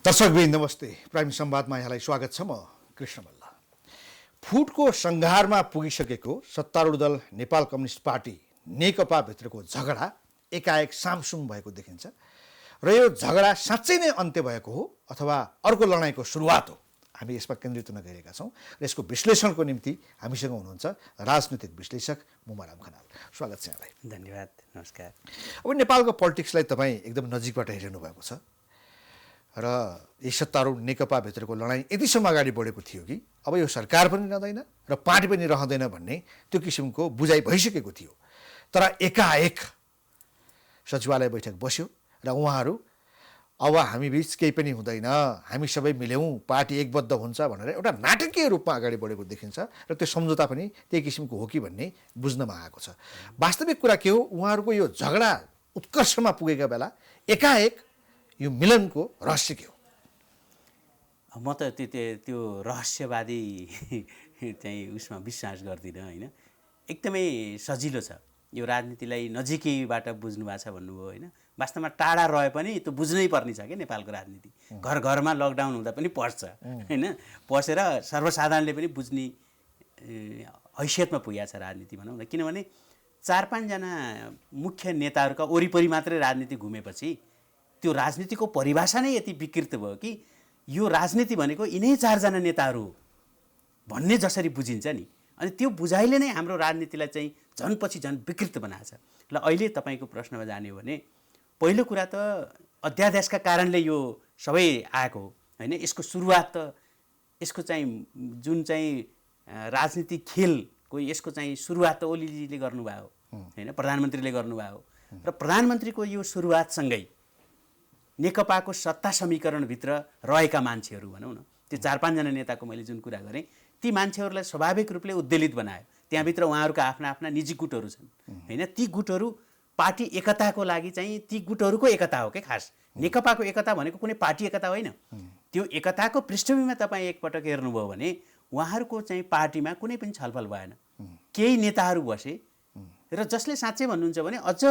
दर्शकवृन्द नमस्ते। प्राइम संवादमा यहाँलाई स्वागत छ। म कृष्ण मल्ल। फुटको सङ्घारमा पुगिसकेको सत्तारूढ दल नेपाल कम्युनिस्ट पार्टी नेकपा भित्रको झगडा एकाएक सामसुम भएको देखिन्छ र यो झगडा साँच्चै नै अन्त्य भएको हो अथवा अर्को लडाइँको सुरुवात हो, हामी यसमा केन्द्रित हुन गएका छौँ र यसको विश्लेषणको निम्ति हामीसँग हुनुहुन्छ राजनीतिक विश्लेषक मुमाराम खनाल। स्वागत छ यहाँलाई। धन्यवाद, नमस्कार। अब नेपालको पोलिटिक्सलाई तपाईँ एकदम नजिकबाट हेरिनु भएको छ र यी सत्तारूढ नेकपा भित्रको लडाइँ यतिसम्म अगाडि बढेको थियो कि अब यो सरकार पनि रहँदैन र पार्टी पनि रहँदैन भन्ने त्यो किसिमको बुझाइ भइसकेको थियो। तर एकाएक सचिवालय बैठक बस्यो र उहाँहरू अब हामी बिच केही पनि हुँदैन, हामी सबै मिल्यौँ, पार्टी एकबद्ध हुन्छ भनेर एउटा नाटकीय रूपमा अगाडि बढेको देखिन्छ र त्यो सम्झौता पनि त्यही किसिमको हो कि भन्ने बुझ्नमा आएको छ। वास्तविक कुरा के हो, उहाँहरूको यो झगडा उत्कर्षमा पुगेका बेला एकाएक यो मिलनको रहस्य के हो? म त त्यो रहस्यवादी चाहिँ उसमा विश्वास गर्दिनँ होइन। एकदमै सजिलो छ यो राजनीतिलाई नजिकैबाट बुझ्नु भएको छ भन्नुभयो होइन। वास्तवमा टाढा रहे पनि त्यो बुझ्नै पर्ने छ क्या नेपालको राजनीति। घर घरमा लकडाउन हुँदा पनि पस्छ होइन, पसेर सर्वसाधारणले पनि बुझ्ने हैसियतमा पुगेको छ राजनीति भनौँ न। किनभने 4-5जना मुख्य नेताहरूका वरिपरि मात्रै राजनीति घुमेपछि त्यो राजनीतिको परिभाषा नै यति विकृत भयो कि यो राजनीति भनेको यिनै 4जना नेताहरू हो भन्ने जसरी बुझिन्छ नि, अनि त्यो बुझाइले नै हाम्रो राजनीतिलाई चाहिँ झनपछि झन् विकृत बनाएको छ। ल अहिले तपाईँको प्रश्नमा जाने हो भने पहिलो कुरा त अध्यादेशका कारणले यो सबै आएको हो होइन। यसको सुरुवात त यसको चाहिँ जुन चाहिँ राजनीतिक खेलको यसको चाहिँ सुरुवात त ओलीजीले गर्नुभयो होइन, प्रधानमन्त्रीले गर्नुभयो र प्रधानमन्त्रीको यो सुरुवातसँगै नेकपाको सत्ता समीकरणभित्र रहेका मान्छेहरू भनौँ न, त्यो 4-5जना नेताको मैले जुन कुरा गरेँ ती मान्छेहरूलाई स्वाभाविक रूपले उद्वेलित बनायो। त्यहाँभित्र उहाँहरूका आफ्ना आफ्ना निजी गुटहरू छन् होइन। ती गुटहरू पार्टी एकताको लागि चाहिँ ती गुटहरूको एकता हो क्या खास। नेकपाको एकता भनेको कुनै पार्टी एकता होइन। त्यो एकताको पृष्ठभूमिमा तपाईँ एकपटक हेर्नुभयो भने उहाँहरूको चाहिँ पार्टीमा कुनै पनि छलफल भएन। केही नेताहरू बसे र जसले साँच्चै भन्नुहुन्छ भने अझ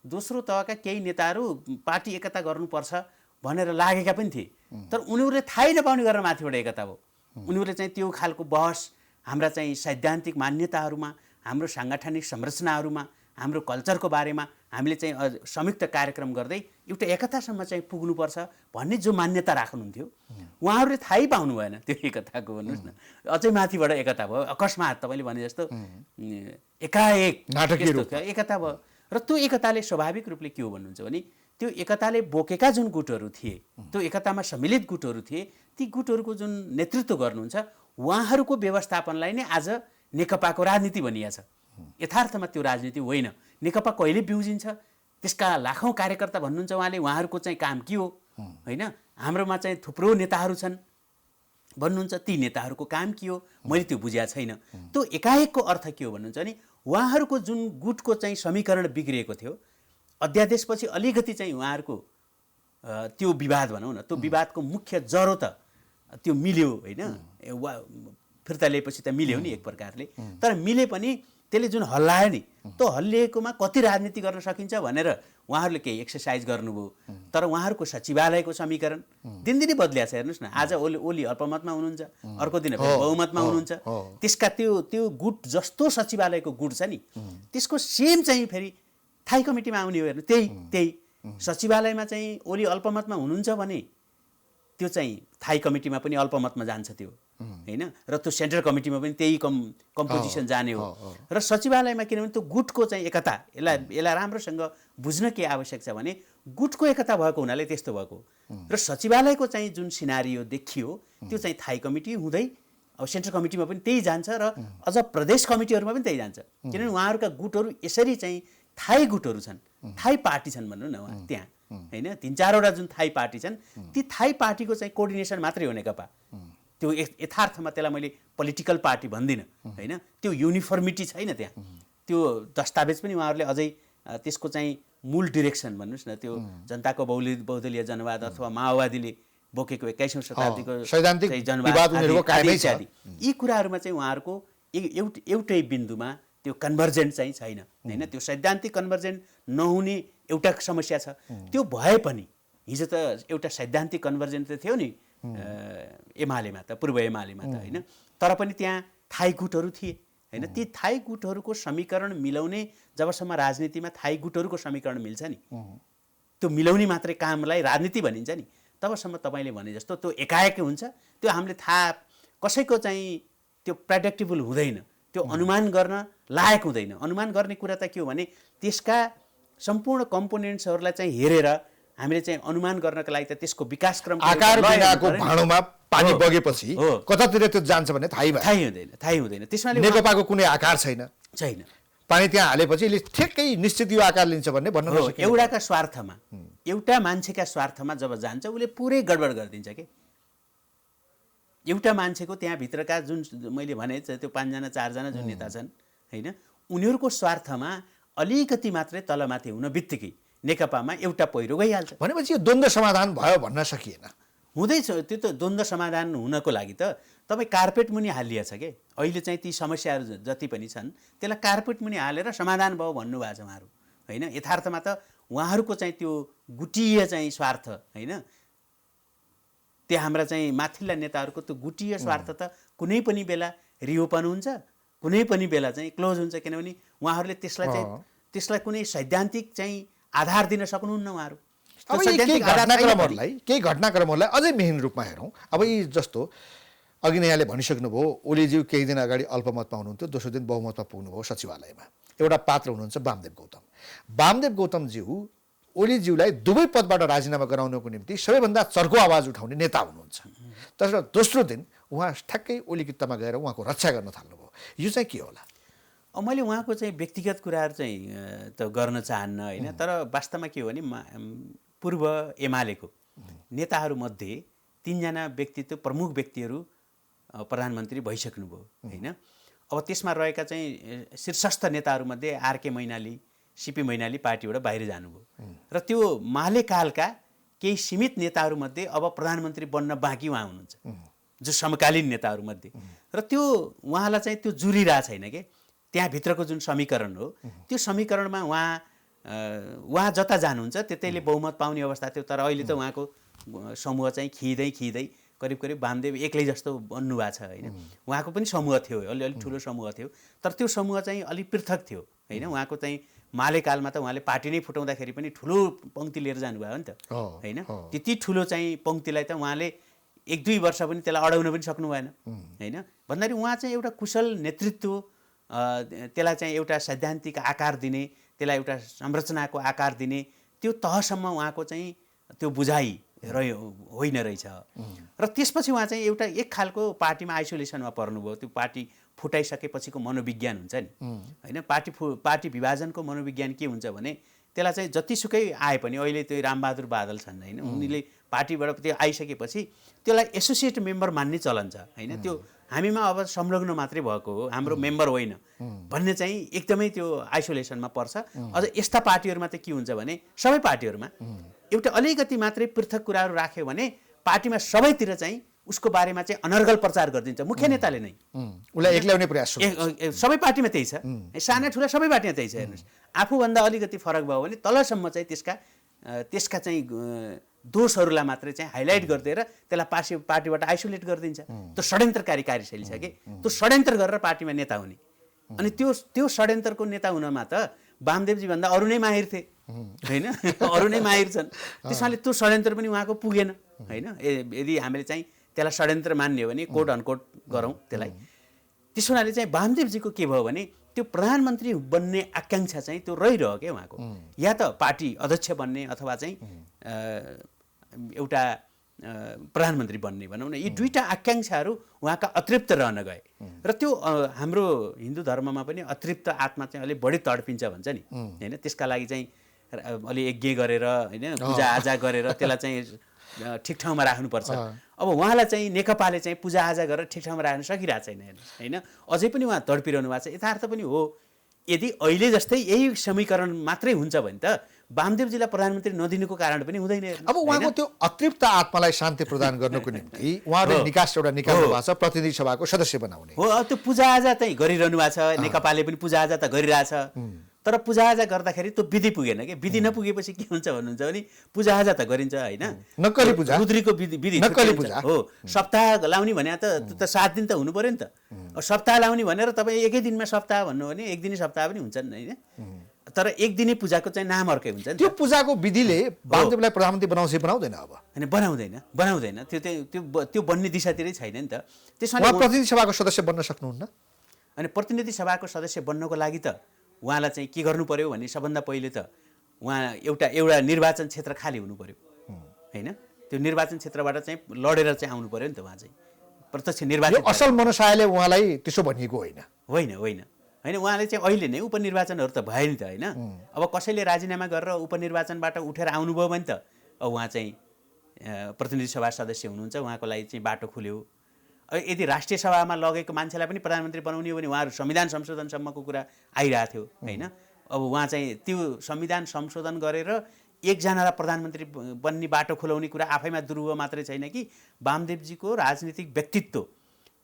दोस्रो तहका केही नेताहरू पार्टी एकता गर्नुपर्छ भनेर लागेका पनि थिए, तर उनीहरूले थाहै नपाउने गरेर माथिबाट एकता भयो। उनीहरूले चाहिँ त्यो खालको बहस हाम्रा चाहिँ सैद्धान्तिक मान्यताहरूमा, हाम्रो साङ्गठनिक संरचनाहरूमा, हाम्रो कल्चरको बारेमा हामीले चाहिँ संयुक्त कार्यक्रम गर्दै एउटा एकतासम्म चाहिँ पुग्नुपर्छ भन्ने जो मान्यता राख्नुहुन्थ्यो उहाँहरूले थाहै पाउनु भएन त्यो एकताको। भन्नुहोस् न, अझै माथिबाट एकता भयो अकस्मात, तपाईँले भने जस्तो एकाएक एकता भयो। र त्यो एकताले स्वाभाविक रूपले के हो भन्नुहुन्छ भने त्यो एकताले बोकेका जुन गुटहरू थिए, त्यो एकतामा सम्मिलित गुटहरू थिए, ती गुटहरूको जुन नेतृत्व गर्नुहुन्छ उहाँहरूको व्यवस्थापनलाई नै आज नेकपाको राजनीति भनिएको छ। यथार्थमा त्यो राजनीति होइन। नेकपा कहिले बिउजिन्छ, त्यसका लाखौँ कार्यकर्ता भन्नुहुन्छ उहाँले, उहाँहरूको चाहिँ काम के हो होइन। हाम्रोमा चाहिँ थुप्रो नेताहरू छन् भन्नुहुन्छ, ती नेताहरूको काम के हो मैले त्यो बुझेको छैन। त्यो एकाएकको अर्थ के हो भन्नुहुन्छ भने उहाँहरूको जुन गुटको चाहिँ समीकरण बिग्रिएको थियो अध्यादेशपछि अलिकति चाहिँ उहाँहरूको त्यो विवाद भनौँ न, त्यो विवादको मुख्य जरो त त्यो मिल्यो होइन। फिर्ता लिएपछि त मिल्यो नि एक प्रकारले, तर मिले पनि त्यसले जुन हल्लायो नि त्यो हल्लिएकोमा कति राजनीति गर्न सकिन्छ भनेर उहाँहरूले केही एक्सर्साइज गर्नुभयो। तर उहाँहरूको सचिवालयको समीकरण दिनदिनै बदलिया छ। हेर्नुहोस् न, आज ओली अल्पमतमा हुनुहुन्छ, अर्को दिन बहुमतमा हुनुहुन्छ। त्यसका त्यो गुट जस्तो सचिवालयको गुट छ नि त्यसको सेम चाहिँ फेरि थाई कमिटीमा आउने हो। हेर्नु त्यही सचिवालयमा चाहिँ ओली अल्पमतमा हुनुहुन्छ भने त्यो चाहिँ थाई कमिटीमा पनि अल्पमतमा जान्छ त्यो होइन, र त्यो सेन्ट्रल कमिटीमा पनि त्यही कम्पोजिसन जाने हो। र सचिवालयमा किनभने त्यो गुटको चाहिँ एकता, यसलाई राम्रोसँग बुझ्न के आवश्यक छ भने गुटको एकता भएको हुनाले त्यस्तो भएको। र सचिवालयको चाहिँ जुन सिनारियो देखियो त्यो चाहिँ थाई कमिटी हुँदै अब सेन्ट्रल कमिटीमा पनि त्यही जान्छ र अझ प्रदेश कमिटीहरूमा पनि त्यही जान्छ। किनभने उहाँहरूका गुटहरू यसरी चाहिँ थाई गुटहरू छन्, थाई पार्टी छन् भनौँ न उहाँ त्यहाँ होइन। 3-4वटा जुन थाई पार्टी छन् ती थाई पार्टीको चाहिँ कोअर्डिनेसन मात्रै हो नेकपा। त्यो यथार्थमा त्यसलाई मैले पोलिटिकल पार्टी भन्दिनँ होइन। त्यो युनिफर्मिटी छैन त्यहाँ। त्यो दस्तावेज पनि उहाँहरूले अझै त्यसको चाहिँ मूल डिरेक्सन भन्नुहोस् न, त्यो जनताको बहुदलीय जनवाद अथवा माओवादीले बोकेको 21औं शताब्दीको सैद्धान्तिक चाहिँ जनवाद विवाद उनीहरूको आदि कायमै छ। इत्यादि। यी कुराहरूमा चाहिँ उहाँहरूको एउटै बिन्दुमा त्यो कन्भर्जेन्ट चाहिँ छैन होइन। त्यो सैद्धान्तिक कन्भर्जेन्ट नहुने एउटा समस्या छ। त्यो भए पनि हिजो त एउटा सैद्धान्तिक कन्भर्जेन्ट त थियो नि एमालेमा त, पूर्व एमालेमा त होइन। तर पनि त्यहाँ थाई गुटहरू थिए होइन। ती थाई गुटहरूको समीकरण मिलाउने, जबसम्म राजनीतिमा थाई गुटहरूको समीकरण मिल्छ नि, त्यो मिलाउने मात्रै कामलाई राजनीति भनिन्छ नि, तबसम्म तपाईँले भने जस्तो त्यो एकाएक हुन्छ। त्यो हामीले थाहा कसैको चाहिँ त्यो प्रेडिक्टेबल हुँदैन, त्यो अनुमान गर्न लायक हुँदैन। अनुमान गर्ने कुरा त के हो भने त्यसका सम्पूर्ण कम्पोनेन्ट्सहरूलाई चाहिँ हेरेर हामीले चाहिँ अनुमान गर्नका लागि त त्यसको विकासक्रम आकार बिनाको भाँडोमा पानी बगेपछि कतातिर त्यो जान्छ भन्ने थाहै हुँदैन। त्यसमाले नेकपाको कुनै आकार छैन। पानी त्यहाँ हालेपछि यसले ठ्याक्कै निश्चित यो आकार लिन्छ भन्ने भन्न नसकिन्छ। एउटाका स्वार्थमा, एउटा मान्छेका स्वार्थमा जब जान्छ उसले पुरै गडबड गरिदिन्छ के। एउटा मान्छेको त्यहाँभित्रका जुन मैले भने त्यो 5 जना 4 जना जुन नेता छन् होइन, उनीहरूको स्वार्थमा अलिकति मात्रै तलमाथि हुन बित्तिकै नेकपामा एउटा पहिरो गइहाल्छ। भनेपछि यो द्वन्द्व समाधान भयो भन्न सकिएन। हुँदैछ। त्यो त द्वन्द्व समाधान हुनको लागि त तपाईँ कार्पेट मुनि हालिएछ के। अहिले चाहिँ ती समस्याहरू जति पनि छन् त्यसलाई कार्पेट मुनि हालेर समाधान भयो भन्नुभएको छ उहाँहरू होइन। यथार्थमा त उहाँहरूको चाहिँ त्यो गुटीय चाहिँ स्वार्थ होइन, त्यो हाम्रा चाहिँ माथिल्ला नेताहरूको त्यो गुटीय स्वार्थ त कुनै पनि बेला रिओपन हुन्छ, कुनै पनि बेला चाहिँ क्लोज हुन्छ। किनभने उहाँहरूले त्यसलाई कुनै सैद्धान्तिक चाहिँ आधार दिन सक्नुहुन्न उहाँहरू। अब केही घटनाक्रमहरूलाई अझै मेन रूपमा हेरौँ। अब यी जस्तो अघि नै यहाँले भनिसक्नुभयो, ओलीज्यू केही दिन अगाडि अल्पमतमा हुनुहुन्थ्यो, दोस्रो दिन बहुमतमा पुग्नुभयो सचिवालयमा। एउटा पात्र हुनुहुन्छ वामदेव गौतम। वामदेव गौतमज्यू ओलीज्यूलाई दुवै पदबाट राजीनामा गराउनको निम्ति सबैभन्दा चर्को आवाज उठाउने नेता हुनुहुन्छ। तर दोस्रो दिन उहाँ ठ्याक्कै ओली कित्तामा गएर उहाँको रक्षा गर्न थाल्नुभयो। यो चाहिँ के होला? मैले उहाँको चाहिँ व्यक्तिगत कुराहरू चाहिँ त गर्न चाहन्न होइन। तर वास्तवमा के हो भने पूर्व एमालेको नेताहरूमध्ये 3 जना व्यक्तित्व, प्रमुख व्यक्तिहरू प्रधानमन्त्री भइसक्नुभयो होइन। अब त्यसमा रहेका चाहिँ शीर्षस्थ नेताहरूमध्ये आरके मैनाली, सिपी मैनाली पार्टीबाट बाहिर जानुभयो र त्यो मालेकालका केही सीमित नेताहरूमध्ये अब प्रधानमन्त्री बन्न बाँकी उहाँ हुनुहुन्छ, जो समकालीन नेताहरूमध्ये। र त्यो उहाँलाई चाहिँ त्यो जुरिरहेको छैन कि त्यहाँभित्रको जुन समीकरण हो त्यो समीकरणमा उहाँ जता जानुहुन्छ त्यतैले बहुमत पाउने अवस्था थियो। तर अहिले त उहाँको समूह चाहिँ खिँदै करिब वामदेव एक्लै जस्तो बन्नुभएको छ होइन। उहाँको पनि समूह थियो, अलिअलि ठुलो समूह थियो, तर त्यो समूह चाहिँ अलिक पृथक थियो होइन। उहाँको चाहिँ मालेकालमा त उहाँले पार्टी नै फुटाउँदाखेरि पनि ठुलो पङ्क्ति लिएर जानुभयो नि त होइन। त्यति ठुलो चाहिँ पङ्क्तिलाई त उहाँले 1-2 वर्ष पनि त्यसलाई अडाउन पनि सक्नु भएन होइन। भन्दाखेरि उहाँ चाहिँ एउटा कुशल नेतृत्व, त्यसलाई चाहिँ एउटा सैद्धान्तिक आकार दिने, त्यसलाई एउटा संरचनाको आकार दिने त्यो तहसम्म उहाँको चाहिँ त्यो बुझाइ होइन रहेछ। र त्यसपछि उहाँ चाहिँ एउटा एक खालको पार्टीमा आइसोलेसनमा पर्नुभयो। त्यो पार्टी फुटाइसकेपछिको मनोविज्ञान हुन्छ नि होइन। पार्टी विभाजनको मनोविज्ञान के हुन्छ भने त्यसलाई चाहिँ जतिसुकै आए पनि, अहिले त्यो रामबहादुर बादल छन् होइन, उनीले पार्टीबाट त्यो आइसकेपछि त्यसलाई एसोसिएट मेम्बर मान्ने चलन छ होइन। त्यो हामीमा अब संलग्न मात्रै भएको हो, हाम्रो मेम्बर होइन भन्ने चाहिँ एकदमै त्यो आइसोलेसनमा पर्छ। अझ यस्ता पार्टीहरूमा त के हुन्छ भने सबै पार्टीहरूमा एउटा अलिकति मात्रै पृथक कुराहरू राख्यो भने पार्टीमा सबैतिर चाहिँ उसको बारेमा चाहिँ अनर्गल प्रचार गरिदिन्छ मुख्य नेताले नै, उसलाई एक्ल्याउने प्रयास। सबै पार्टीमा त्यही छ, साना ठुला सबै पार्टीमा त्यही छ। हेर्नुहोस्, आफूभन्दा अलिकति फरक भयो भने तलसम्म चाहिँ त्यसका चाहिँ दोषहरूलाई मात्रै चाहिँ हाइलाइट गरिदिएर त्यसलाई पार्टीबाट आइसोलेट गरिदिन्छ। त्यो षड्यन्त्रकारी कार्यशैली छ कि त्यो षड्यन्त्र गरेर पार्टीमा नेता हुने। अनि त्यो षड्यन्त्रको नेता हुनमा त वामदेवजी भन्दा अरू नै माहिर थिए होइन, अरू नै माहिर छन्। त्यसमाले त्यो षड्यन्त्र पनि उहाँको पुगेन होइन। यदि हामीले चाहिँ त्यसलाई षड्यन्त्र मान्ने हो भने कोट अनकोट गरौँ त्यसलाई। त्यस हुनाले चाहिँ वामदेवजीको के भयो भने त्यो प्रधानमन्त्री बन्ने आकाङ्क्षा चाहिँ त्यो रहिरह्यो क्या उहाँको। या त पार्टी अध्यक्ष बन्ने अथवा चाहिँ एउटा प्रधानमन्त्री बन्ने भनौँ न, यी दुईटा आकाङ्क्षाहरू उहाँका अतृप्त रहन गए। र त्यो हाम्रो हिन्दू धर्ममा पनि अतृप्त आत्मा चाहिँ अलिक बढी तडपिन्छ भन्छ नि होइन। त्यसका लागि चाहिँ अलि यज्ञ गरेर होइन, पूजाआजा गरेर त्यसलाई चाहिँ ठिक ठाउँमा राख्नुपर्छ। अब उहाँलाई चाहिँ नेकपाले चाहिँ पूजाआजा गरेर ठिक ठाउँमा राख्न सकिरहेको छैन होइन। अझै पनि उहाँ तडपिरहनु भएको छ। यथार्थ पनि हो, यदि अहिले जस्तै यही समीकरण मात्रै हुन्छ भने त वामदेवजीलाई प्रधानमन्त्री नदिनुको कारण पनि हुँदैन। अब उहाँको त्यो अतृप्त आत्मालाई शान्ति प्रदान गर्नको निम्ति उहाँले निकास एउटा निकाल्नु भएको छ, प्रतिनिधि सभाको सदस्य बनाउने हो। अब त्यो पूजाआजा चाहिँ गरिरहनु भएको छ, नेकपाले पनि पूजाआजा त गरिरहेछ, तर पूजाआजा गर्दाखेरि त्यो विधि पुगेन कि। विधि नपुगेपछि के हुन्छ भन्नुहुन्छ भने पूजाआजा त गरिन्छ होइन, नक्कली पूजा, रुद्रीको विधि नक्कली पूजा हो। सप्ताह लाउने भने त 7 दिन त हुनु पर्यो नि त। सप्ताह लाउने भनेर तपाईँ एकै दिनमा सप्ताह भन्नु भने एक दिनै सप्ताह पनि हुन्छन् होइन, तर एक दिने पूजाको चाहिँ नाम अर्कै हुन्छ नि। त्यो पूजाको विधिले वामदेवलाई प्रधानमन्त्री बनाउँछ बनाउँदैन? अब होइन, बनाउँदैन। त्यो बन्ने दिशातिरै छैन नि त। त्यसमा प्रतिनिधि सभाको सदस्य बन्न सक्नुहुन्न। अनि प्रतिनिधि सभाको सदस्य बन्नको लागि त उहाँलाई चाहिँ के गर्नु पर्यो भने सबभन्दा पहिले त उहाँ एउटा निर्वाचन क्षेत्र खाली हुनु पर्यो होइन। त्यो निर्वाचन क्षेत्रबाट चाहिँ लडेर चाहिँ आउनु पर्यो नि त। उहाँ चाहिँ प्रत्यक्ष निर्वाचन असल मनसायले उहाँलाई त्यसो भनिएको होइन। उहाँले चाहिँ अहिले नै उपनिर्वाचनहरू त भयो नि त होइन। अब कसैले राजीनामा गरेर उपनिर्वाचनबाट उठेर आउनुभयो भने त अब उहाँ चाहिँ प्रतिनिधि सभा सदस्य हुनुहुन्छ, उहाँको लागि चाहिँ बाटो खुल्यो। यदि राष्ट्रिय सभामा लगेको मान्छेलाई पनि प्रधानमन्त्री बनाउने हो भने उहाँहरू संविधान संशोधनसम्मको कुरा आइरहेको थियो होइन। अब उहाँ चाहिँ त्यो संविधान संशोधन गरेर एकजनालाई प्रधानमन्त्री बन्ने बाटो खुलाउने कुरा आफैमा दुर्व मात्रै छैन कि वामदेवजीको राजनीतिक व्यक्तित्व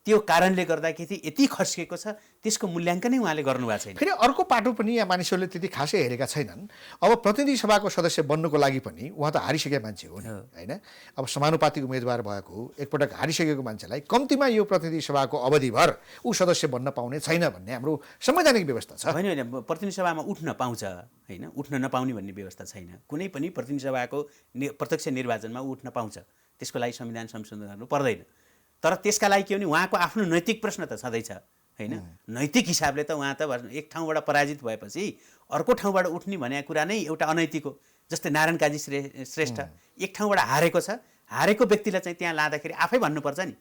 त्यो कारणले गर्दाखेरि यति खस्किएको छ, त्यसको मूल्याङ्कनै उहाँले गर्नुभएको छैन। फेरि अर्को पाटो पनि यहाँ मानिसहरूले त्यति खासै हेरेका छैनन्। अब प्रतिनिधि सभाको सदस्य बन्नुको लागि पनि उहाँ त हारिसकेका मान्छे हो नि होइन। अब समानुपातिक उम्मेदवार भएको एकपटक हारिसकेको मान्छेलाई कम्तीमा यो प्रतिनिधि सभाको अवधिभर ऊ सदस्य बन्न पाउने छैन भन्ने हाम्रो संवैधानिक व्यवस्था छ। होइन, प्रतिनिधि सभामा उठ्न पाउँछ होइन, उठ्न नपाउने भन्ने व्यवस्था छैन। कुनै पनि प्रतिनिधि सभाको प्रत्यक्ष निर्वाचनमा उठ्न पाउँछ, त्यसको लागि संविधान संशोधन गर्नु पर्दैन। तर त्यसका लागि के भने उहाँको आफ्नो नैतिक प्रश्न त छँदैछ होइन। नैतिक हिसाबले त उहाँ त एक ठाउँबाट पराजित भएपछि अर्को ठाउँबाट उठ्ने भनेको कुरा नै एउटा अनैतिक हो। जस्तै नारायण काजी श्रेष्ठ एक ठाउँबाट हारेको छ, हारेको व्यक्तिलाई चाहिँ त्यहाँ लाँदाखेरि आफै भन्नुपर्छ नि,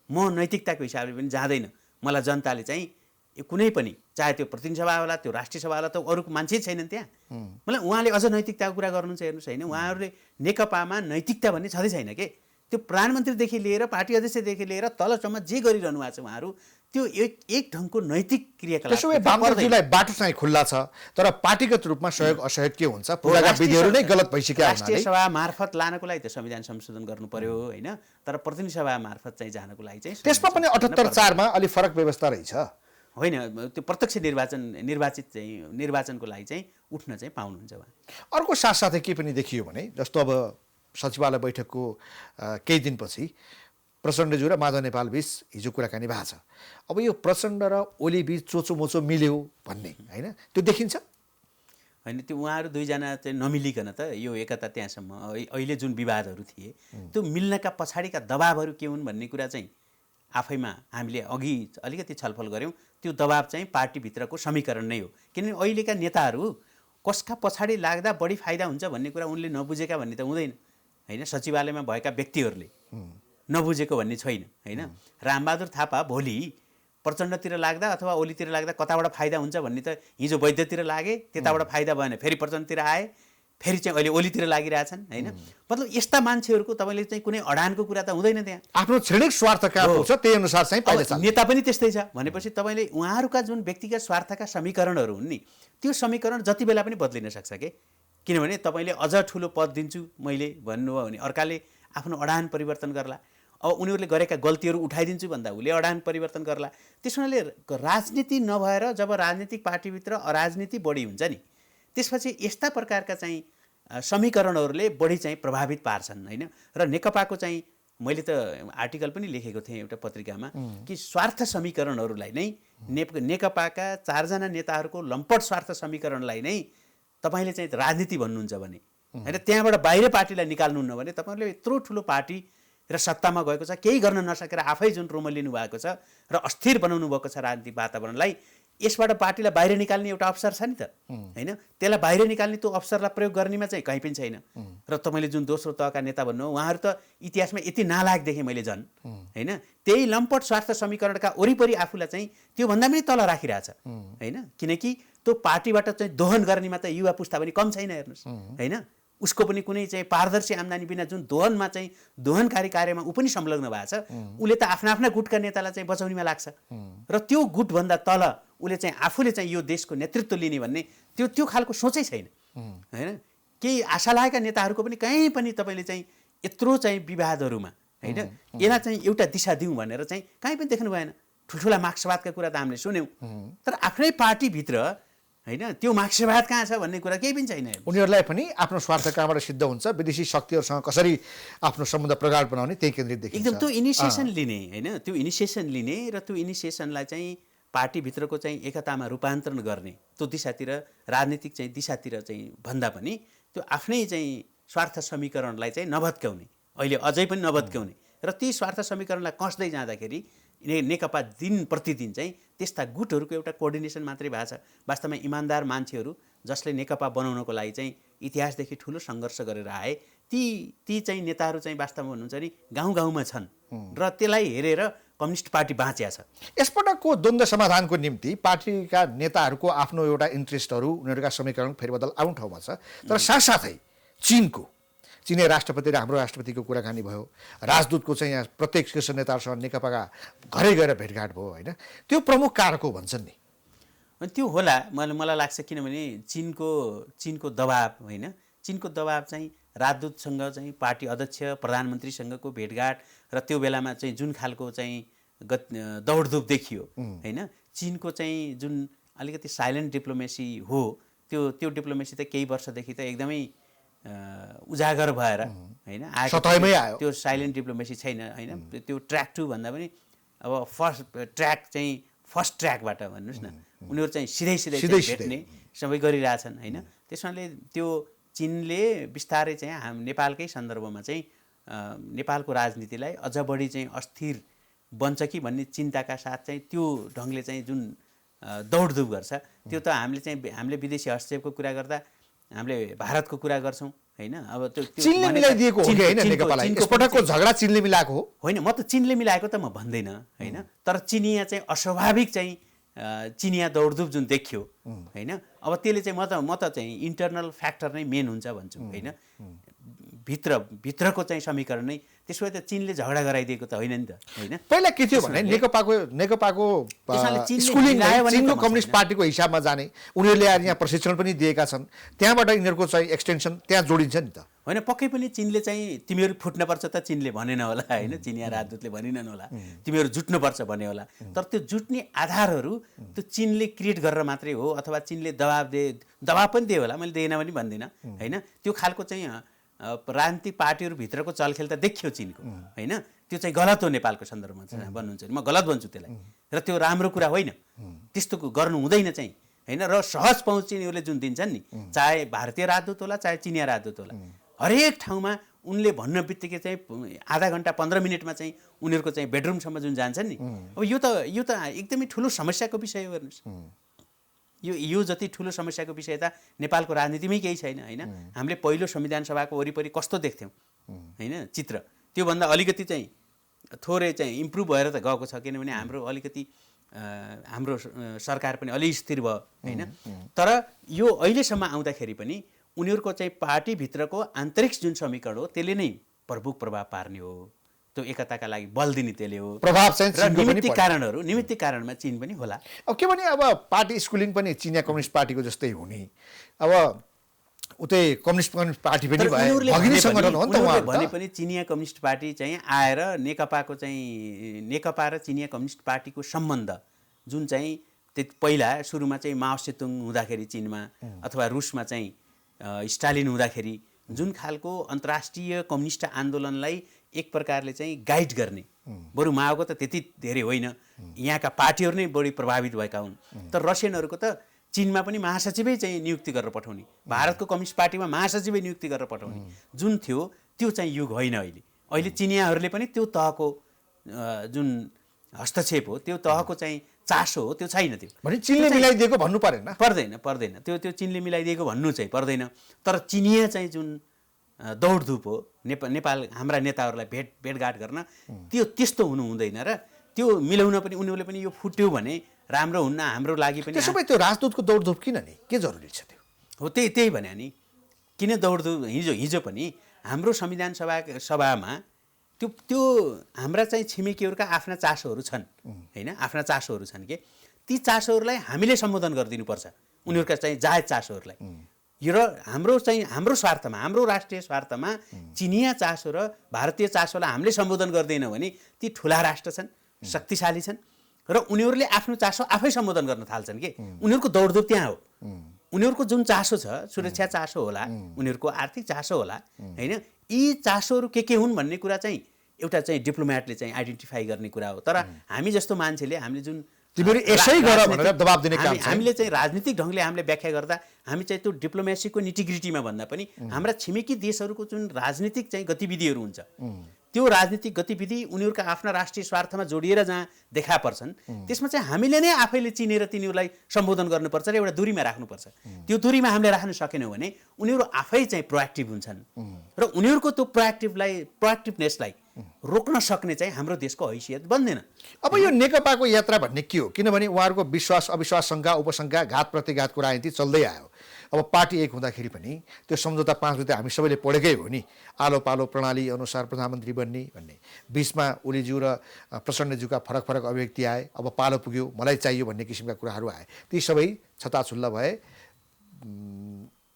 म नैतिकताको हिसाबले पनि जाँदैन, मलाई जनताले चाहिँ कुनै पनि चाहे त्यो प्रतिनिधि सभा होला त्यो राष्ट्रिय सभा होला त अरूको मान्छे छैनन् त्यहाँ, मलाई उहाँले अझ नैतिकताको कुरा गर्नुहुन्छ। हेर्नुहोस् होइन, उहाँहरूले नेकपामा नैतिकता भन्ने छँदै छैन के। त्यो प्रधानमन्त्रीदेखि लिएर पार्टी अध्यक्षदेखि लिएर तलसम्म जे गरिरहनु भएको छ उहाँहरू, त्यो एक ढङ्गको नैतिक क्रियाकलाप। त्यसो भए वामदेवजीलाई बाटो चाहिँ खुल्ला छ, तर पार्टीगत रूपमा सहयोग असहयोग के हुन्छ, पूजाका विधिहरू नै गलत भइसक्यो। राष्ट्रिय सभा मार्फत लानको लागि त संविधान संशोधन गर्नु पर्यो होइन, तर प्रतिनिधि सभा मार्फत चाहिँ जानको लागि चाहिँ त्यसमा पनि 78-4मा अलि फरक व्यवस्था रहेछ होइन। त्यो प्रत्यक्ष निर्वाचनको लागि चाहिँ उठ्न चाहिँ पाउनुहुन्छ उहाँ। अर्को साथसाथै के पनि देखियो भने जस्तो अब सचिवालय बैठकको केही दिनपछि प्रचण्डज्यू र माधव नेपाल बीच हिजो कुराकानी भएको छ। अब यो प्रचण्ड र ओली बीच चोचोमोचो मिल्यो भन्ने होइन, त्यो देखिन्छ होइन। त्यो उहाँहरू दुईजना चाहिँ नमिलिकन त यो एकता त्यहाँसम्म अहिले जुन विवादहरू थिए त्यो मिल्नका पछाडिका दबाबहरू के हुन् भन्ने कुरा चाहिँ आफैमा हामीले अघि अलिकति छलफल गऱ्यौँ। त्यो दबाब चाहिँ पार्टीभित्रको समीकरण नै हो, किनभने अहिलेका नेताहरू कसका पछाडि लाग्दा बढी फाइदा हुन्छ भन्ने कुरा उनले नबुझेका भन्ने त हुँदैन होइन। सचिवालयमा भएका व्यक्तिहरूले नबुझेको भन्ने छैन होइन। रामबहादुर थापा भोलि प्रचण्डतिर लाग्दा अथवा ओलीतिर लाग्दा कताबाट फाइदा हुन्छ भन्ने त हिजो वैद्यतिर लागे, त्यताबाट फाइदा भएन, फेरि प्रचण्डतिर आए, फेरि चाहिँ अहिले ओलीतिर लागिरहेछन् होइन। मतलब यस्ता मान्छेहरूको तपाईँले चाहिँ कुनै अडानको कुरा त हुँदैन, त्यहाँ आफ्नो क्षणिक स्वार्थका हुन्छ, त्यही अनुसार चाहिँ नेता पनि त्यस्तै छ भनेपछि तपाईँले उहाँहरूका जुन व्यक्तिगत स्वार्थका समीकरणहरू हुन् नि, त्यो समीकरण जति बेला पनि बदलिन सक्छ के। किनभने तपाईँले अझ ठुलो पद दिन्छु मैले भन्नुभयो भने अर्काले आफ्नो अडान परिवर्तन गर्ला, अब उनीहरूले गरेका गल्तीहरू उठाइदिन्छु भन्दा उसले अडान परिवर्तन गर्ला। त्यस हुनाले राजनीति नभएर जब राजनीतिक पार्टीभित्र अराजनीति बढी हुन्छ नि, त्यसपछि यस्ता प्रकारका चाहिँ समीकरणहरूले बढी चाहिँ प्रभावित पार्छन् होइन। र नेकपाको चाहिँ मैले त आर्टिकल पनि लेखेको थिएँ एउटा पत्रिकामा कि स्वार्थ समीकरणहरूलाई नै नेकपाका 4 जना नेताहरूको लम्पट स्वार्थ समीकरणलाई नै तपाईँले चाहिँ राजनीति भन्नुहुन्छ भने होइन, त्यहाँबाट बाहिर पार्टीलाई निकाल्नुहुन्न भने तपाईँहरूले यत्रो ठुलो पार्टी र सत्तामा गएको छ, केही गर्न नसकेर आफै जुन रोमलिनु भएको छ र अस्थिर बनाउनु भएको छ राजनीतिक वातावरणलाई, यसबाट पार्टीलाई बाहिर निकाल्ने एउटा अवसर छ नि त होइन। त्यसलाई बाहिर निकाल्ने त्यो अवसरलाई प्रयोग गर्नेमा चाहिँ कहीँ पनि छैन। र तपाईँले जुन दोस्रो तहका नेता भन्नु उहाँहरू त इतिहासमा यति नालायक देखेँ मैले झन् होइन। त्यही लम्पट स्वार्थ समीकरणका वरिपरि आफूलाई चाहिँ त्योभन्दा पनि तल राखिरहेछ होइन। किनकि त्यो पार्टीबाट चाहिँ दोहन गर्नेमा त युवा पुस्ता पनि कम छैन हेर्नुहोस् होइन। उसको पनि कुनै चाहिँ पारदर्शी आम्दानी बिना जुन दोहनमा चाहिँ दोहनकारी कार्यमा ऊ पनि संलग्न भएको छ, उसले त आफ्ना आफ्ना गुटका नेतालाई चाहिँ बचाउनेमा लाग्छ र त्यो गुटभन्दा तल उसले चाहिँ आफूले चाहिँ यो देशको नेतृत्व लिने भन्ने त्यो खालको सोचै छैन होइन। केही आशा लागेका नेताहरूको पनि कहीँ पनि तपाईँले चाहिँ यत्रो चाहिँ विवादहरूमा होइन यसलाई चाहिँ एउटा दिशा दिउँ भनेर चाहिँ कहीँ पनि देख्नु भएन। ठुल्ठुला मार्क्सवादका कुरा त हामीले सुन्यौँ, तर आफ्नै पार्टीभित्र होइन त्यो मार्क्सवाद कहाँ छ भन्ने कुरा केही पनि छैन। उनीहरूलाई पनि आफ्नो स्वार्थ कहाँबाट सिद्ध हुन्छ, विदेशी शक्तिहरूसँग कसरी आफ्नो सम्बन्ध प्रगाढ बनाउने त्यही केन्द्रित देखिन्छ। एकदम त्यो इनिसिएसन लिने होइन, त्यो इनिसिएसन लिने र त्यो इनिसिएसनलाई चाहिँ पार्टीभित्रको चाहिँ एकतामा रूपान्तरण गर्ने त्यो दिशातिर, राजनीतिक चाहिँ दिशातिर चाहिँ भन्दा पनि त्यो आफ्नै चाहिँ स्वार्थ समीकरणलाई चाहिँ नभत्काउने, अहिले अझै पनि नभत्काउने र ती स्वार्थ समीकरणलाई कसदै जाँदाखेरि नेकपा दिन प्रतिदिन चाहिँ त्यस्ता गुटहरूको एउटा कोअर्डिनेसन मात्रै भएको छ। वास्तवमा इमान्दार मान्छेहरू जसले नेकपा बनाउनको लागि चाहिँ इतिहासदेखि ठुलो सङ्घर्ष गरेर आए ती चाहिँ नेताहरू चाहिँ वास्तवमा भन्नुहुन्छ नि गाउँ गाउँमा छन् र त्यसलाई हेरेर कम्युनिस्ट पार्टी बाँचिया छ। यसपटकको द्वन्द्व समाधानको निम्ति पार्टीका नेताहरूको आफ्नो एउटा इन्ट्रेस्टहरू, उनीहरूका समीकरण फेरबदल आउनु ठाउँमा छ, तर साथसाथै चिनिया राष्ट्रपति र हाम्रो राष्ट्रपतिको कुराकानी भयो, राजदूतको चाहिँ यहाँ प्रत्येक शीर्ष नेताहरूसँग नेकपाका घरै गएर भेटघाट भयो होइन, त्यो प्रमुख कारक हो भन्छन् नि। अनि त्यो होला मलाई लाग्छ, किनभने चिनको दबाब होइन, चिनको दबाब चाहिँ राजदूतसँग चाहिँ पार्टी अध्यक्ष प्रधानमन्त्रीसँगको भेटघाट र त्यो बेलामा चाहिँ जुन खालको चाहिँ दौडधुप देखियो होइन, चिनको चाहिँ जुन अलिकति साइलेन्ट डिप्लोमेसी हो त्यो डिप्लोमेसी त केही वर्षदेखि त एकदमै उजागर भएर होइन सतहैमै आयो। त्यो साइलेन्ट डिप्लोमेसी छैन होइन, त्यो ट्र्याक 2 भन्दा पनि अब फर्स्ट ट्र्याकबाट भन्नुहोस् न, उनीहरू चाहिँ सिधै भेट्ने सबै गरिरहेछन् होइन। त्यसमाले त्यो चिनले बिस्तारै चाहिँ नेपालकै सन्दर्भमा चाहिँ नेपालको राजनीतिलाई अझ बढी चाहिँ अस्थिर बन्छ कि भन्ने चिन्ताका साथ चाहिँ त्यो ढङ्गले चाहिँ जुन दौडधुप गर्छ, त्यो त हामीले विदेशी हस्तक्षेपको कुरा गर्दा हामीले भारतको कुरा गर्छौँ होइन। अब त्यो चिनले मिलाइदिएको हो कि होइन नेकपालाई? यसपटकको झगडा चिनले मिलाएको हो होइन, म त चिनले मिलाएको त म भन्दैन होइन, तर चिनिया चाहिँ अस्वाभाविक चाहिँ चिनिया दौडधुप जुन देखियो होइन, अब त्यसले चाहिँ म त चाहिँ इन्टरनल फ्याक्टर नै मेन हुन्छ भन्छु होइन, भित्रको चाहिँ समीकरण नै। त्यसो भए त चिनले झगडा गराइदिएको त होइन नि त होइन। पहिला के थियो भने नेकपाको स्कुलिङ चिनको कम्युनिस्ट पार्टीको हिसाबमा जाने, उनीहरूले आएर यहाँ प्रशिक्षण पनि दिएका छन्, त्यहाँबाट यिनीहरूको चाहिँ एक्सटेन्सन त्यहाँ जोडिन्छ नि त होइन। पक्कै पनि चिनले चाहिँ तिमीहरू फुट्नुपर्छ त चिनले भनेन होला होइन, चिनिया राजदूतले भनिनन् होला तिमीहरू जुट्नुपर्छ भने होला, तर त्यो जुट्ने आधारहरू त्यो चिनले क्रिएट गरेर मात्रै हो, अथवा चिनले दबाब पनि दियो होला, मैले दिएन पनि भन्दिनँ होइन। त्यो खालको चाहिँ राजनीतिक पार्टीहरूभित्रको चलखेल त देखियो चिनको होइन, त्यो चाहिँ गलत हो नेपालको सन्दर्भमा भन्नुहुन्छ, म गलत भन्छु त्यसलाई, र त्यो राम्रो कुरा होइन, त्यस्तो गर्नु हुँदैन चाहिँ होइन। र सहज पहुँच चिनीहरूले जुन दिन्छन् नि, चाहे भारतीय राजदूत होला चाहे चिनिया राजदूत होला, हरेक ठाउँमा उनले भन्ने बित्तिकै चाहिँ आधा घन्टा 15 मिनटमा चाहिँ उनीहरूको चाहिँ बेडरुमसम्म जुन जान्छन् नि, अब यो त एकदमै ठुलो समस्याको विषय हो। हेर्नुहोस्, यो जति ठुलो समस्याको विषय त नेपालको राजनीतिमै केही छैन होइन। हामीले पहिलो संविधान सभाको वरिपरि कस्तो देख्थ्यौँ होइन चित्र, त्योभन्दा अलिकति चाहिँ थोरै चाहिँ इम्प्रुभ भएर त गएको छ, किनभने हाम्रो सरकार पनि अलि स्थिर भयो होइन। तर यो अहिलेसम्म आउँदाखेरि पनि उनीहरूको चाहिँ पार्टीभित्रको आन्तरिक जुन समीकरण हो त्यसले नै प्रमुख प्रभाव पार्ने हो, त्यो एकताका लागि बल दिने त्यसले हो। प्रभाव चाहिँ निमित्तिक कारणमा चिन पनि होला। अब के भने अब पार्टी स्कुलिङ पनि चिनिया कम्युनिस्ट पार्टीको जस्तै हुने, अब उतै कम्युनिस्ट पार्टी पनि भगिनी सङ्गठन हो नि त उहाँहरू भने पनि चिनिया कम्युनिस्ट पार्टी चाहिँ आएर नेकपा र चिनिया कम्युनिस्ट पार्टीको सम्बन्ध जुन चाहिँ पहिला सुरुमा चाहिँ माओ सेतुङ हुँदाखेरि चिनमा, अथवा रुसमा चाहिँ स्टालिन हुँदाखेरि जुन खालको अन्तर्राष्ट्रिय कम्युनिस्ट आन्दोलनलाई एक प्रकारले चाहिँ गाइड गर्ने, बरु माओको त त्यति धेरै होइन, यहाँका पार्टीहरू नै बढी प्रभावित भएका हुन्। तर रसियनहरूको त चिनमा पनि महासचिवै चाहिँ नियुक्ति गरेर पठाउने, भारतको कम्युनिस्ट पार्टीमा महासचिवै नियुक्ति गरेर पठाउने जुन थियो त्यो चाहिँ युग होइन अहिले चिनियाहरूले पनि त्यो तहको जुन हस्तक्षेप हो, त्यो तहको चाहिँ चासो हो, त्यो छैन। त्यो भने चिनले मिलाइदिएको भन्नु पर्दैन त्यो चिनले मिलाइदिएको भन्नु चाहिँ पर्दैन, तर चिनिया चाहिँ जुन दौडधुप हो नेपाल हाम्रा नेताहरूलाई भेटघाट गर्न, त्यो त्यस्तो हुनु हुँदैन र त्यो मिलाउन पनि उनीहरूले पनि यो फुट्यो भने राम्रो हुन्न हाम्रो लागि पनि। त्यसो भए त्यो राजदूतको दौडधुप किन नि, के जरुरी छ त्यो? हो त्यही भने नि, किन दौडधुप? हिजो पनि हाम्रो संविधान सभामा त्यो हाम्रा चाहिँ छिमेकीहरूका आफ्ना चासोहरू छन् होइन, आफ्ना चासोहरू छन् कि ती चासोहरूलाई हामीले सम्बोधन गरिदिनुपर्छ, उनीहरूका चाहिँ जायज चासोहरूलाई यो र हाम्रो स्वार्थमा, हाम्रो राष्ट्रिय स्वार्थमा चिनिया चासो र भारतीय चासोलाई हामीले सम्बोधन गर्दैनौँ भने ती ठुला राष्ट्र छन्, शक्तिशाली छन् र उनीहरूले आफ्नो चासो आफै सम्बोधन गर्न थाल्छन् कि उनीहरूको दौडधुप त्यहाँ हो। उनीहरूको जुन चासो छ, सुरक्षा चासो होला, उनीहरूको आर्थिक चासो होला, होइन, यी चासोहरू के हुन् भन्ने कुरा चाहिँ एउटा चाहिँ डिप्लोमेटले चाहिँ आइडेन्टिफाई गर्ने कुरा हो। तर हामी जस्तो मान्छेले हामीले जुन तिमीहरू यसै गर भनेर दबाब दिने काम छ। हामीले चाहिँ राजनीतिक ढङ्गले हामीले व्याख्या गर्दा हामी चाहिँ त्यो डिप्लोमेसीको निटिग्रिटीमा भन्दा पनि हाम्रा छिमेकी देशहरूको जुन राजनीतिक चाहिँ गतिविधिहरू हुन्छ, त्यो राजनीतिक गतिविधि उनीहरूका आफ्ना राष्ट्रिय स्वार्थमा जोडिएर जहाँ देखा पर्छन्, त्यसमा चाहिँ हामीले नै आफैले चिनेर तिनीहरूलाई सम्बोधन गर्नुपर्छ र एउटा दूरीमा राख्नुपर्छ। त्यो दूरीमा हामीले राख्न सकेनौँ भने उनीहरू आफै चाहिँ प्रोएक्टिभ हुन्छन् र उनीहरूको त्यो प्रोएक्टिभनेसलाई रोक्न सक्ने चाहिँ हाम्रो देशको हैसियत बन्दैन। अब यो नेकपाको यात्रा भन्ने के हो? किनभने उहाँहरूको विश्वास अविश्वास शङ्का उपशङ्का घात प्रतिघातको राजनीति चल्दै आयो। अब पार्टी एक हुँदाखेरि पनि त्यो सम्झौता 5 गते हामी सबैले पढेकै हो नि, आलो पालो प्रणाली अनुसार प्रधानमन्त्री बन्ने भन्ने। बिचमा ओलीज्यू र प्रचण्डज्यूका फरक फरक अभिव्यक्ति आए, अब पालो पुग्यो मलाई चाहियो भन्ने किसिमका कुराहरू आए। ती सबै छताछुल्ला भए,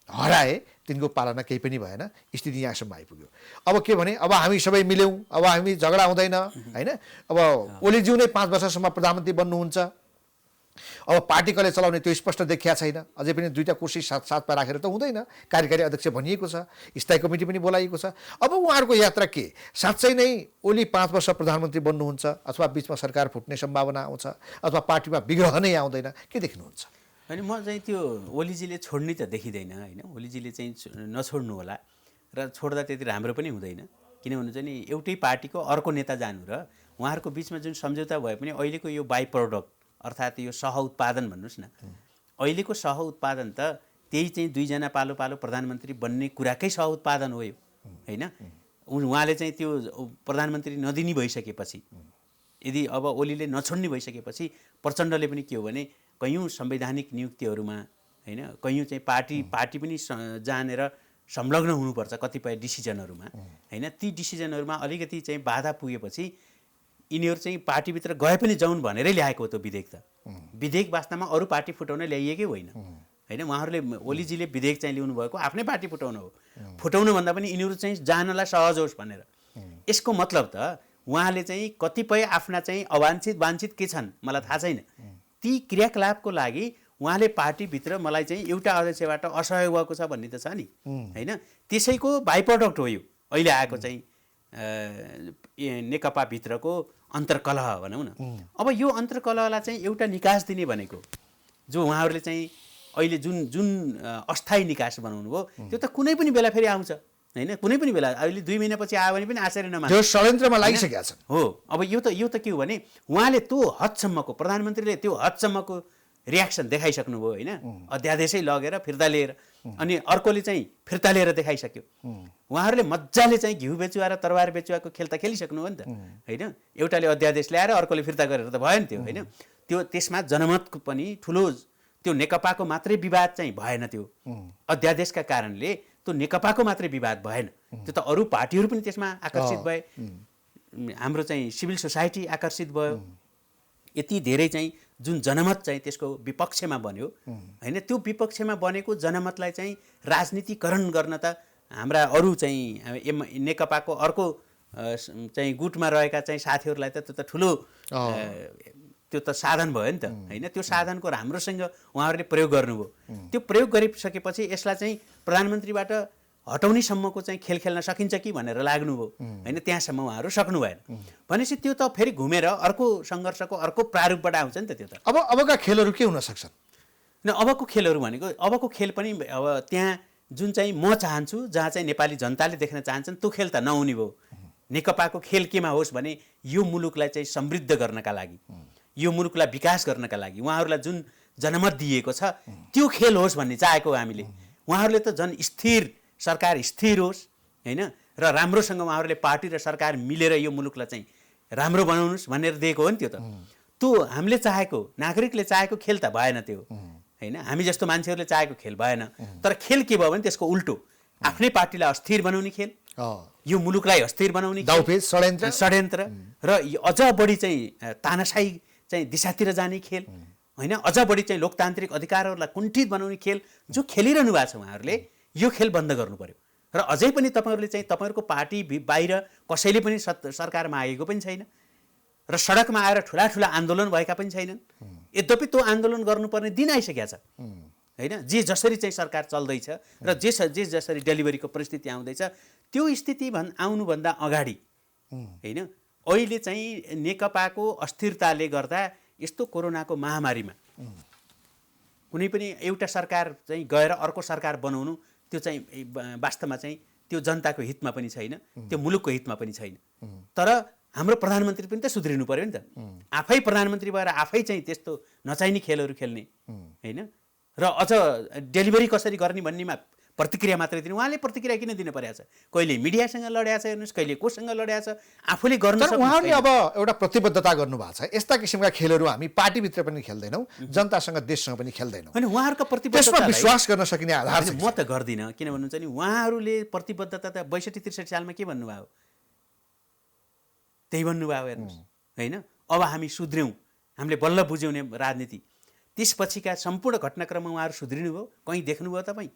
हराए, तिनको पालना केही पनि भएन, स्थिति यहाँसम्म आइपुग्यो। अब के भने अब हामी सबै मिल्यौँ, अब हामी झगडा हुँदैन, होइन, अब ओलीज्यू नै 5 वर्षसम्म प्रधानमन्त्री बन्नुहुन्छ, अब पार्टी कसले चलाउने त्यो स्पष्ट देखिया छैन। अझै पनि 2टा कुर्सी साथमा राखेर त हुँदैन, कार्यकारी अध्यक्ष भनिएको छ, स्थायी कमिटी पनि बोलाइएको छ। अब उहाँहरूको यात्रा के साँच्चै नै ओली 5 वर्ष प्रधानमन्त्री बन्नुहुन्छ अथवा बिचमा सरकार फुट्ने सम्भावना आउँछ अथवा पार्टीमा विग्रह नै आउँदैन, के देख्नुहुन्छ? होइन, म चाहिँ त्यो ओलीजीले छोड्ने त देखिँदैन, होइन, ओलीजीले चाहिँ नछोड्नु होला र छोड्दा त्यति राम्रो पनि हुँदैन। किनभने चाहिँ नि एउटै पार्टीको अर्को नेता जानु र उहाँहरूको बिचमा जुन सम्झौता भए पनि अहिलेको यो बाई प्रोडक्ट अर्थात् यो सह उत्पादन भन्नुहोस् न, अहिलेको सह उत्पादन त त्यही चाहिँ 2 जना पालो पालो प्रधानमन्त्री बन्ने कुराकै सह उत्पादन हो यो, होइन। उहाँले चाहिँ त्यो प्रधानमन्त्री नदिने भइसकेपछि, यदि अब ओलीले नछोड्ने भइसकेपछि प्रचण्डले पनि के हो भने कयौँ संवैधानिक नियुक्तिहरूमा, होइन, कयौँ चाहिँ पार्टी पनि जानेर संलग्न हुनुपर्छ कतिपय डिसिजनहरूमा, होइन। ती डिसिजनहरूमा अलिकति चाहिँ बाधा पुगेपछि यिनीहरू चाहिँ पार्टीभित्र गए पनि जाउन् भनेरै ल्याएको हो त्यो विधेयक त। विधेयक वास्तवमा अरू पार्टी फुटाउन ल्याइएकै होइन, होइन। उहाँहरूले ओलीजीले विधेयक चाहिँ ल्याउनु भएको आफ्नै पार्टी फुटाउन हो, फुटाउनु भन्दा पनि यिनीहरू चाहिँ जानलाई सहज होस् भनेर। यसको मतलब त उहाँले चाहिँ कतिपय आफ्ना चाहिँ वाञ्छित के छन् मलाई थाहा छैन, ती क्रियाकलापको लागि उहाँले पार्टीभित्र मलाई चाहिँ एउटा अध्यक्षबाट असहयोग भएको छ भन्ने त छ नि, होइन। त्यसैको बाई प्रडक्ट हो यो अहिले आएको चाहिँ नेकपाभित्रको अन्तर्कलह भनौँ न। अब यो अन्तर्कलहलाई चाहिँ एउटा निकास दिने भनेको जो उहाँहरूले चाहिँ अहिले जुन अस्थायी निकास बनाउनु भयो, त्यो त कुनै पनि बेला फेरि आउँछ, होइन। कुनै पनि बेला अहिले 2 महिनापछि आयो भने पनि आश्चर्य नमान्नु, त्यो षड्यन्त्रमा लागिसकेका छन्। हो, अब यो त के हो भने उहाँले त्यो हदसम्मको प्रधानमन्त्रीले त्यो हदसम्मको रियाक्सन देखाइसक्नुभयो, होइन। अध्यादेशै लगेर फिर्ता लिएर अनि अर्कोले चाहिँ फिर्ता लिएर देखाइसक्यो। उहाँहरूले मजाले चाहिँ घिउ बेचुवा र तरबार बेचुवाको खेल त खेलिसक्नु हो नि त, होइन। एउटाले अध्यादेश ल्याएर अर्कोले फिर्ता गरेर त भयो नि त्यो, होइन। त्यो त्यसमा जनमतको पनि ठुलो, त्यो नेकपाको मात्रै विवाद चाहिँ भएन, त्यो अध्यादेशका कारणले त्यो नेकपाको मात्रै विवाद भएन, त्यो त अरू पार्टीहरू पनि त्यसमा आकर्षित भए, हाम्रो चाहिँ सिभिल सोसाइटी आकर्षित भयो। यति धेरै चाहिँ जुन जनमत चाहिँ त्यसको विपक्षमा बन्यो, होइन। त्यो विपक्षमा बनेको जनमतलाई चाहिँ राजनीतिकरण गर्न त हाम्रा अरू चाहिँ नेकपाको अर्को चाहिँ गुटमा रहेका चाहिँ साथीहरूलाई त त्यो त ठुलो त्यो त साधन भयो नि त, होइन। त्यो साधनको राम्रोसँग उहाँहरूले प्रयोग गर्नुभयो। त्यो प्रयोग गरिसकेपछि यसलाई चाहिँ प्रधानमन्त्रीबाट हटाउनेसम्मको चाहिँ खेल खेल्न सकिन्छ कि भनेर लाग्नुभयो, होइन। त्यहाँसम्म उहाँहरू सक्नु भएन भनेपछि त्यो त फेरि घुमेर अर्को सङ्घर्षको अर्को प्रारूपबाट आउँछ नि त त्यो त। अबका खेलहरू के हुन सक्छन्? न अबको खेलहरू भनेको अबको खेल पनि अब त्यहाँ जुन चाहिँ म चाहन्छु, जहाँ चाहिँ नेपाली जनताले देख्न चाहन्छन् त्यो खेल त नहुने भयो। नेकपाको खेल केमा होस् भने यो मुलुकलाई चाहिँ समृद्ध गर्नका लागि, यो मुलुकलाई विकास गर्नका लागि उहाँहरूलाई जुन जनमत दिएको छ त्यो खेल होस् भन्ने चाहेको हामीले। उहाँहरूले त झन् स्थिर सरकार स्थिर होस्, होइन, र राम्रोसँग उहाँहरूले पार्टी र सरकार मिलेर यो मुलुकलाई चाहिँ राम्रो बनाउनुहोस् भनेर दिएको हो नि त्यो त। त्यो हामीले चाहेको, नागरिकले चाहेको खेल त भएन त्यो, होइन। हामी जस्तो मान्छेहरूले चाहेको खेल भएन। तर खेल के भयो भने त्यसको उल्टो, आफ्नै पार्टीलाई अस्थिर बनाउने खेल, यो मुलुकलाई अस्थिर बनाउने षड्यन्त्र र अझ बढी चाहिँ तानाशाही चाहिँ दिशातिर जाने खेल, होइन अझ बढी चाहिँ लोकतान्त्रिक अधिकारहरूलाई कुण्ठित बनाउने खेल जो खेलिरहनु भएको छ उहाँहरूले यो खेल बन्द गर्नु पर्यो र अझै पनि तपाईँहरूले चाहिँ तपाईँहरूको पार्टी बाहिर कसैले पनि सरकारमा आएको पनि छैन र सडकमा आएर ठुला ठुला आन्दोलन भएका पनि छैनन्। यद्यपि त्यो आन्दोलन गर्नुपर्ने दिन आइसकेको छ होइन, जे जसरी चाहिँ सरकार चल्दैछ र जे जसरी डेलिभरीको परिस्थिति आउँदैछ त्यो स्थिति आउनुभन्दा अगाडि होइन अहिले चाहिँ नेकपाको अस्थिरताले गर्दा यस्तो कोरोनाको महामारीमा कुनै पनि एउटा सरकार चाहिँ गएर अर्को सरकार बनाउनु त्यो चाहिँ वास्तवमा चाहिँ त्यो जनताको हितमा पनि छैन, त्यो मुलुकको हितमा पनि छैन। तर हाम्रो प्रधानमन्त्री पनि त सुध्रिनु पर्यो नि त, आफै प्रधानमन्त्री भएर आफै चाहिँ त्यस्तो नचाहिने खेलहरू खेल्ने होइन र अझ डेलिभरी कसरी गर्ने भन्नेमा प्रतिक्रिया मात्रै दिने। उहाँले प्रतिक्रिया किन दिनु परेको छ? कहिले मिडियासँग लड्या छ हेर्नुहोस्, कहिले कोसँग लड्या छ, आफूले गर्न सक्नु। उहाँले अब एउटा प्रतिबद्धता गर्नुभएको छ, यस्ता किसिमका खेलहरू हामी पार्टीभित्र पनि खेल्दैनौँ, जनतासँग देशसँग पनि खेल्दैनौँ। होइन उहाँहरूको प्रतिबद्धता त्यसमा विश्वास गर्न सकिने आधार छ। म त गर्दिनँ, किन भन्नुहुन्छ नि उहाँहरूले प्रतिबद्धता त 62-63 सालमा के भन्नुभयो? त्यही भन्नुभयो हेर्नुहोस् होइन। अब हामी सुध्र्यौँ, हामीले बल्ल बुझ्यौँ राजनीति, त्यसपछिका सम्पूर्ण घटनाक्रममा उहाँहरू सुध्रिनु भयो? कहीँ देख्नुभयो तपाईँ?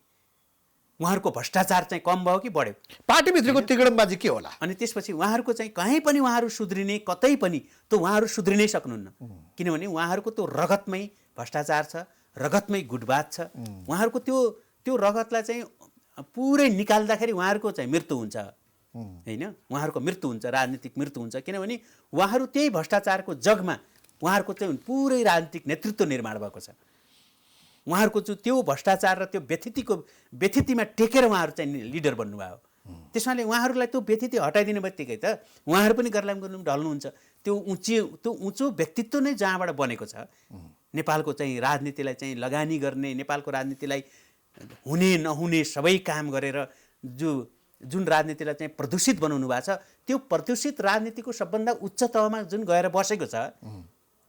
उहाँहरूको भ्रष्टाचार चाहिँ कम भयो कि बढ्यो? पार्टीभित्रको तिगडमबाजी के होला? अनि त्यसपछि उहाँहरूको चाहिँ कहीँ पनि उहाँहरू सुध्रिने कतै पनि त उहाँहरू सुध्रिनै सक्नुहुन्न, किनभने उहाँहरूको त्यो रगतमै भ्रष्टाचार छ, रगतमै गुटबाज छ। उहाँहरूको त्यो रगतलाई चाहिँ पुरै निकाल्दाखेरि उहाँहरूको चाहिँ मृत्यु हुन्छ होइन, उहाँहरूको मृत्यु हुन्छ, राजनीतिक मृत्यु हुन्छ। किनभने उहाँहरू त्यही भ्रष्टाचारको जगमा उहाँहरूको चाहिँ पुरै राजनीतिक नेतृत्व निर्माण भएको छ। उहाँहरूको चाहिँ त्यो भ्रष्टाचार र त्यो व्यथितिमा टेकेर उहाँहरू चाहिँ लिडर बन्नुभयो। त्यसमाले उहाँहरूलाई त्यो व्यथिति हटाइदिने बित्तिकै त उहाँहरू पनि गर्लाम गर्नु ढल्नुहुन्छ। त्यो उँचो व्यक्तित्व नै जहाँबाट बनेको छ, नेपालको चाहिँ राजनीतिलाई चाहिँ लगानी गर्ने, नेपालको राजनीतिलाई हुने नहुने सबै काम गरेर जुन राजनीतिलाई चाहिँ प्रदूषित बनाउनु भएको छ, त्यो प्रदूषित राजनीतिको सबभन्दा उच्च तहमा जुन गएर बसेको छ,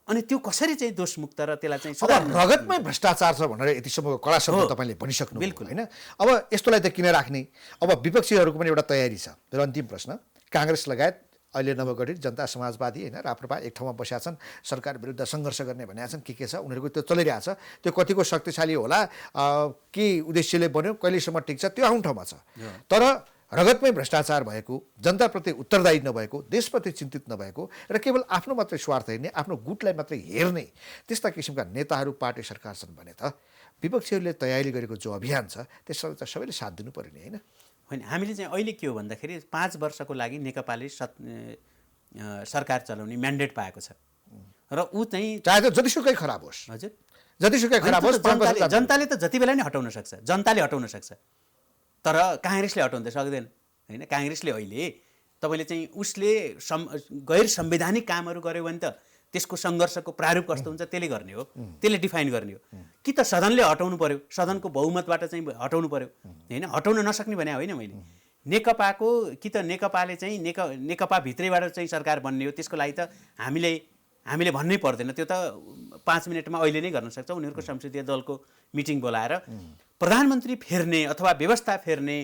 अनि त्यो कसरी चाहिँ दोषमुक्त र त्यसलाई चाहिँ रगतमै भ्रष्टाचार छ भनेर यतिसम्मको कडा शब्द तपाईँले भनिसक्नु बिल्कुल होइन। अब यस्तोलाई त किन राख्ने? अब विपक्षीहरूको पनि एउटा तयारी छ। र अन्तिम प्रश्न, काङ्ग्रेस लगायत अहिले नवगठित जनता समाजवादी होइन राप्रपा एक ठाउँमा बसेका छन्, सरकार विरुद्ध सङ्घर्ष गर्ने भनेका छन्, के छ उनीहरूको त्यो चलिरहेको छ। त्यो कतिको शक्तिशाली होला, के उद्देश्यले बन्यो, कहिलेसम्म टिक्छ, त्यो आफ्नो ठाउँमा छ। तर रगतमै भ्रष्टाचार भएको, जनताप्रति उत्तरदायी नभएको, देशप्रति चिन्तित नभएको र केवल आफ्नो मात्रै स्वार्थ हेर्ने, आफ्नो गुटलाई मात्रै हेर्ने त्यस्ता किसिमका नेताहरू पार्टी सरकार छन् भने त विपक्षीहरूले तयारी गरेको जो अभियान छ त्यसलाई त सबैले साथ दिनु पर्यो नि होइन? होइन, हामीले चाहिँ अहिले के हो भन्दाखेरि 5 वर्षको लागि नेकपाले सरकार चलाउने म्यान्डेट पाएको छ र ऊ चाहिँ चाहे त जतिसुकै खराब होस्, हजुर जतिसुकै खराब होस्, जनताले त जति बेला नै हटाउन सक्छ, जनताले हटाउन सक्छ, तर काङ्ग्रेसले हटाउन त सक्दैन होइन। काङ्ग्रेसले अहिले तपाईँले चाहिँ उसले गैर संवैधानिक कामहरू गर्यो भने त त्यसको सङ्घर्षको प्रारूप कस्तो हुन्छ त्यसले गर्ने हो, त्यसले डिफाइन गर्ने हो। कि त सदनले हटाउनु पर्यो, सदनको बहुमतबाट चाहिँ हटाउनु पर्यो होइन, हटाउन नसक्ने भने होइन मैले। नेकपाको कि त नेकपाले चाहिँ नेकपा भित्रैबाट चाहिँ सरकार बन्ने हो, त्यसको लागि त हामीले भन्नै पर्दैन, त्यो त 5 मिनटमा अहिले नै गर्न सक्छ। उनीहरूको संसदीय दलको मिटिङ बोलाएर प्रधानमन्त्री फेर्ने अथवा व्यवस्था फेर्ने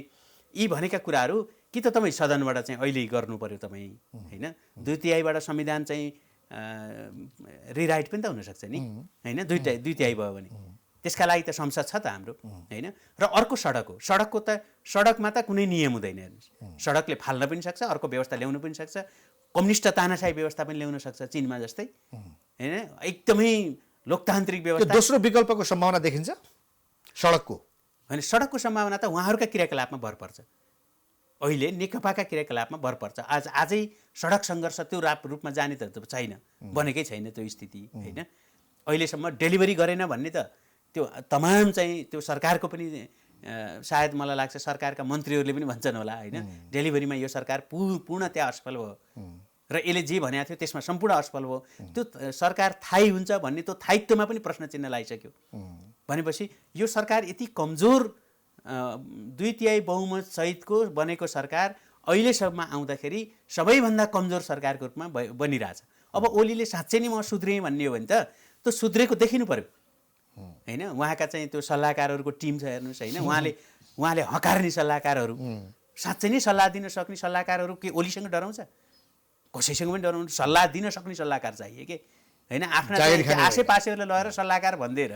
यी भनेका कुराहरू कि त तपाईँ सदनबाट चाहिँ अहिले गर्नु पर्यो तपाईँ होइन। 2/3बाट संविधान चाहिँ रिराइट पनि त हुनसक्छ नि होइन, 2/3 भयो भने त्यसका लागि त संसद छ त हाम्रो होइन। र अर्को सडकमा त कुनै नियम हुँदैन हेर्नुहोस्, सडकले फाल्न पनि सक्छ, अर्को व्यवस्था ल्याउनु पनि सक्छ, कम्युनिस्ट तानाशाही व्यवस्था पनि ल्याउन सक्छ चीनमा जस्तै होइन, एकदमै लोकतान्त्रिक व्यवस्था। दोस्रो विकल्पको सम्भावना देखिन्छ सडकको होइन, सडकको सम्भावना त उहाँहरूका क्रियाकलापमा भर पर्छ, अहिले नेकपाका क्रियाकलापमा भर पर्छ। आजै सडक सङ्घर्ष त्यो रूपमा जाने त छैन, बनेकै छैन त्यो स्थिति होइन। अहिलेसम्म डेलिभरी गरेन भन्ने त त्यो तमाम चाहिँ त्यो सरकारको पनि सायद मलाई लाग्छ सरकारका मन्त्रीहरूले पनि भन्छन् होला होइन, डेलिभरीमा यो सरकार पूर्णतया असफल भयो र यसले जे भनेको थियो त्यसमा सम्पूर्ण असफल भयो। त्यो सरकार थाहै हुन्छ भन्ने त्यो थायित्वमा पनि प्रश्न चिन्ह लगाइसक्यो भनेपछि यो सरकार यति कमजोर 2/3 बहुमत सहितको बनेको सरकार अहिलेसम्म आउँदाखेरि सबैभन्दा कमजोर सरकारको रूपमा बनिरहेछ। अब ओलीले साँच्चै नै म सुध्रेँ भन्ने हो भने त त्यो सुध्रेको देखिनु पर्यो होइन। उहाँका चाहिँ त्यो सल्लाहकारहरूको टिम छ हेर्नुहोस् होइन, उहाँले हकार्ने सल्लाहकारहरू, साँच्चै नै सल्लाह दिन सक्ने सल्लाहकारहरू के ओलीसँग डराउँछ? कसैसँग पनि डराउनु, सल्लाह दिन सक्ने सल्लाहकार चाहिए के होइन आफ्ना जागिर खाने आसेपासेहरूलाई लगेर सल्लाहकार भनिदिएर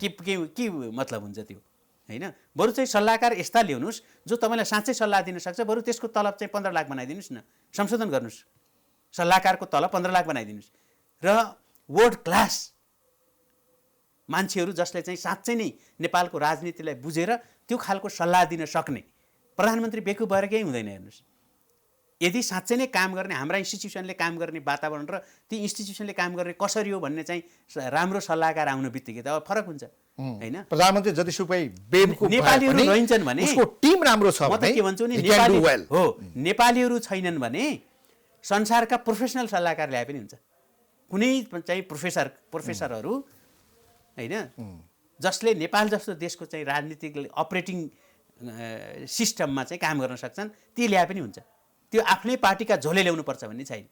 के मतलब हुन्छ त्यो होइन बरु चाहिँ सल्लाहकार यस्ता ल्याउनुहोस् जो तपाईँलाई साँच्चै सल्लाह दिन सक्छ बरु त्यसको तलब चाहिँ 15 लाख बनाइदिनुहोस् न संशोधन गर्नुहोस् सल्लाहकारको तलब 15 लाख बनाइदिनुहोस् र वर्ल्ड क्लास मान्छेहरू जसले चाहिँ साँच्चै नै नेपालको राजनीतिलाई बुझेर त्यो खालको सल्लाह दिन सक्ने प्रधानमन्त्री बेकु भएर केही हुँदैन हेर्नुहोस् यदि साँच्चै नै काम गर्ने हाम्रा इन्स्टिट्युसनले काम गर्ने वातावरण र ती इन्स्टिट्युसनले काम गर्ने कसरी हो भन्ने चाहिँ राम्रो सल्लाहकार आउनु बित्तिकै त अब फरक हुन्छ होइन प्रधानमन्त्री जतिसुकै बेमकुफ भए नेपालीहरू पनि रहन्छन् भने उसको टिम राम्रो छ म त भने के भन्छु नि he can do Nepali well. हो नेपालीहरू छैनन् भने संसारका प्रोफेसनल सल्लाहकार ल्याए पनि हुन्छ कुनै चाहिँ प्रोफेसरहरू होइन जसले नेपाल जस्तो देशको चाहिँ राजनीतिक अपरेटिङ सिस्टममा चाहिँ काम गर्न सक्छन् ती ल्याए पनि हुन्छ त्यो आफ्नै पार्टीका झोले ल्याउनु पर्छ भन्ने छैन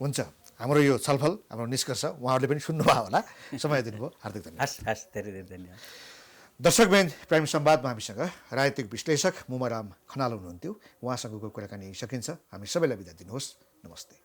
हुन्छ हाम्रो यो छलफल हाम्रो निष्कर्ष उहाँहरूले पनि सुन्नुभयो होला समय दिनुभयो हार्दिक धन्यवाद हस् हस् धेरै धेरै धन्यवाद दर्शकबिन प्राइम संवादमा हामीसँग राजनीतिक विश्लेषक मुमाराम खनाल हुनुहुन्थ्यो उहाँसँगको कुराकानी सकिन्छ हामी सबैलाई बिदा दिनुहोस् नमस्ते